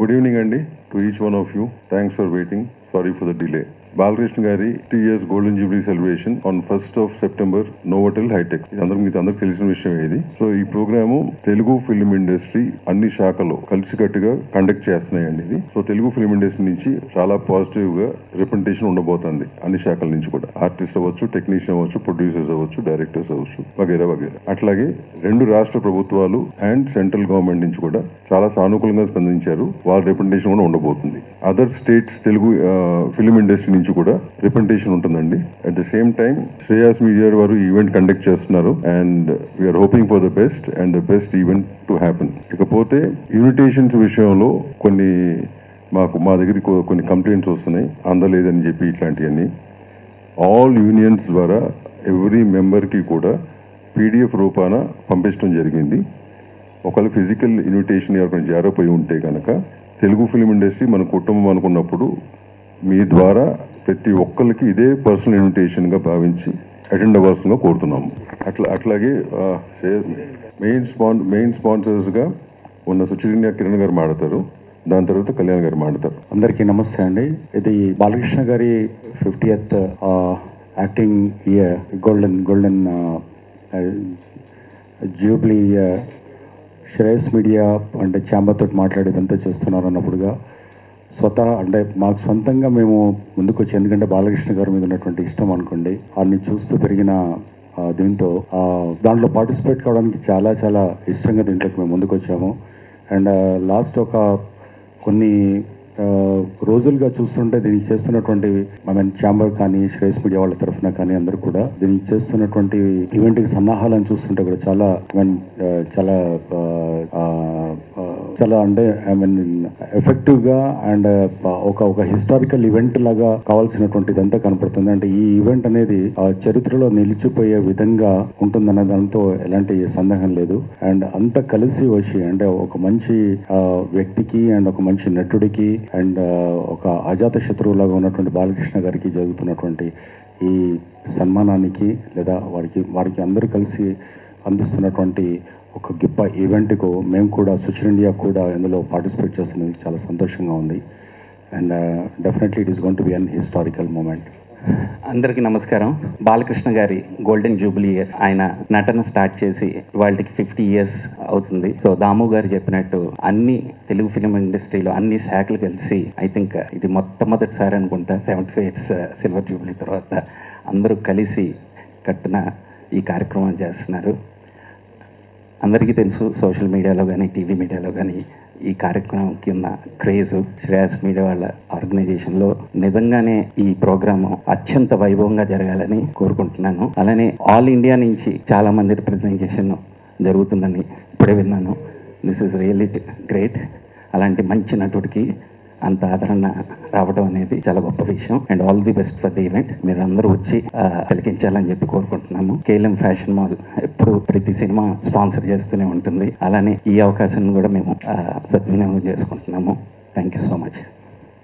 Good evening, Andy, to each one of you. Thanks for waiting. Sorry for the delay. Balakrishna గారి 3 years golden jubilee celebration on 1st of September Novotel హైటెక్. ఇది అందరికి తెలిసిన విషయం ఇది. So ఈ programme Telugu film industry అన్ని శాఖలు కలిసికట్టుగా కండక్ట్ చేస్తున్నాయండి ఇది. సో తెలుగు ఫిల్మ్ ఇండస్ట్రీ నుంచి చాలా పాజిటివ్ గా రిప్రజెంటేషన్ ఉండబోతుంది అన్ని శాఖల నుంచి కూడా. ఆర్టిస్ట్ అవ్వచ్చు, టెక్నీషియన్ అవ్వచ్చు, ప్రొడ్యూసర్స్ అవ్వచ్చు, డైరెక్టర్స్ అవ్వచ్చు, వగేరా వగేరా. అట్లాగే 2 రాష్ట్ర ప్రభుత్వాలు అండ్ సెంట్రల్ గవర్నమెంట్ నుంచి కూడా చాలా సానుకూలంగా స్పందించారు. వాళ్ళ రిప్రజెంటేషన్ కూడా ఉండబోతుంది. Other states Telugu film industry నుంచి కూడా రిప్రజెంటేషన్ ఉంటుందండి. At the same time Shreyas media వారు ఈవెంట్ కండక్ట్ చేస్తున్నారు and we are hoping for the best and the best event to happen. ఇకపోతే ఇన్విటేషన్స్ విషయంలో మా దగ్గరికి కొన్ని కంప్లైంట్స్ వస్తున్నాయి, అందలేదని చెప్పి ఇట్లాంటివన్నీ. ఆల్ యూనియన్స్ ద్వారా ఎవ్రీ మెంబర్కి కూడా పీడిఎఫ్ రూపాన పంపించడం జరిగింది. ఒకవేళ ఫిజికల్ ఇన్విటేషన్ ఎవరికైనా జారిపోయి ఉంటే కనుక తెలుగు ఫిల్మ్ ఇండస్ట్రీ మన కుటుంబం అనుకున్నప్పుడు మీ ద్వారా ప్రతి ఒక్కరికి ఇదే పర్సనల్ ఇన్విటేషన్గా భావించి అటెండ్ అవ్వాల్సిందిగా కోరుతున్నాము. అట్లాగే మెయిన్ స్పాన్సర్స్గా ఉన్న సుచిరణ్య కిరణ్ గారు మాడతారు, దాని తర్వాత కళ్యాణ్ గారు మాడతారు. అందరికీ నమస్తే అండి. ఇది బాలకృష్ణ గారి 50th acting year, golden Jubilee. Shreyas media అంటే ఛాంబర్ తోటి మాట్లాడేదంతా చేస్తున్నారు అన్నప్పుడుగా అంటే మాకు సొంతంగా మేము ముందుకు వచ్చి, ఎందుకంటే బాలకృష్ణ గారి మీద ఉన్నటువంటి ఇష్టం అనుకోండి, వారిని చూస్తూ పెరిగిన దీంతో దాంట్లో పార్టిసిపేట్ కావడానికి చాలా చాలా ఇష్టంగా దీంట్లోకి మేము ముందుకు వచ్చాము. అండ్ లాస్ట్ కొన్ని రోజులుగా చూస్తుంటే దీనికి చేస్తున్నటువంటి ఛాంబర్ కానీ శ్రేయస్ మీడియా వాళ్ళ తరఫున కానీ అందరూ కూడా దీనికి చేస్తున్నటువంటి ఈవెంట్కి సన్నాహాలను చూస్తుంటే కూడా చాలా అంటే ఎఫెక్టివ్గా అండ్ ఒక హిస్టారికల్ ఈవెంట్ లాగా కావాల్సినటువంటిది అంతా కనపడుతుంది. అంటే ఈ ఈవెంట్ అనేది చరిత్రలో నిలిచిపోయే విధంగా ఉంటుందన్న దాంతో ఎలాంటి సందేహం లేదు. అండ్ అంతా కలిసి వచ్చి, అంటే ఒక మంచి వ్యక్తికి అండ్ ఒక మంచి నటుడికి అండ్ ఒక అజాత శత్రువులాగా ఉన్నటువంటి బాలకృష్ణ గారికి జరుగుతున్నటువంటి ఈ సన్మానానికి లేదా వారికి అందరూ కలిసి అందిస్తున్నటువంటి ఒక గొప్ప ఈవెంట్కు మేము కూడా సుచిరిండియా కూడా ఇందులో పార్టిసిపేట్ చేస్తున్నది చాలా సంతోషంగా ఉంది. And definitely it is going to be an historical moment. అందరికీ నమస్కారం. బాలకృష్ణ గారి గోల్డెన్ జూబ్లీ ఇయర్, ఆయన నటన స్టార్ట్ చేసి వాళ్ళకి 50 years అవుతుంది. సో దాము గారు చెప్పినట్టు అన్ని తెలుగు ఫిలిం ఇండస్ట్రీలో అన్ని శాఖలు కలిసి ఐ థింక్ ఇది మొట్టమొదటిసారి అనుకుంటా 75 years సిల్వర్ జూబ్లీ తర్వాత అందరూ కలిసి కట్టిన ఈ కార్యక్రమం చేస్తున్నారు. అందరికీ తెలుసు, సోషల్ మీడియాలో కానీ టీవీ మీడియాలో కానీ ఈ కార్యక్రమంకి ఉన్న క్రేజ్. శ్రేయస్ మీడియా వాళ్ళ ఆర్గనైజేషన్లో నిజంగానే ఈ ప్రోగ్రాము అత్యంత వైభవంగా జరగాలని కోరుకుంటున్నాను. అలానే ఆల్ ఇండియా నుంచి చాలామంది రిప్రజెంటేషన్ జరుగుతుందని ఇప్పుడే విన్నాను. This is really great. అలాంటి మంచి నటుడికి అంత ఆదరణ రావడం అనేది చాలా గొప్ప విషయం. And all the best for the event. మీరు అందరూ వచ్చి తిలకించాలని చెప్పి కోరుకుంటున్నాము. కేఎల్ఎం ఫ్యాషన్ మాల్ ఎప్పుడు ప్రతి సినిమా స్పాన్సర్ చేస్తూనే ఉంటుంది. అలానే ఈ అవకాశాన్ని కూడా మేము సద్వినియోగం చేసుకుంటున్నాము. Thank you so much.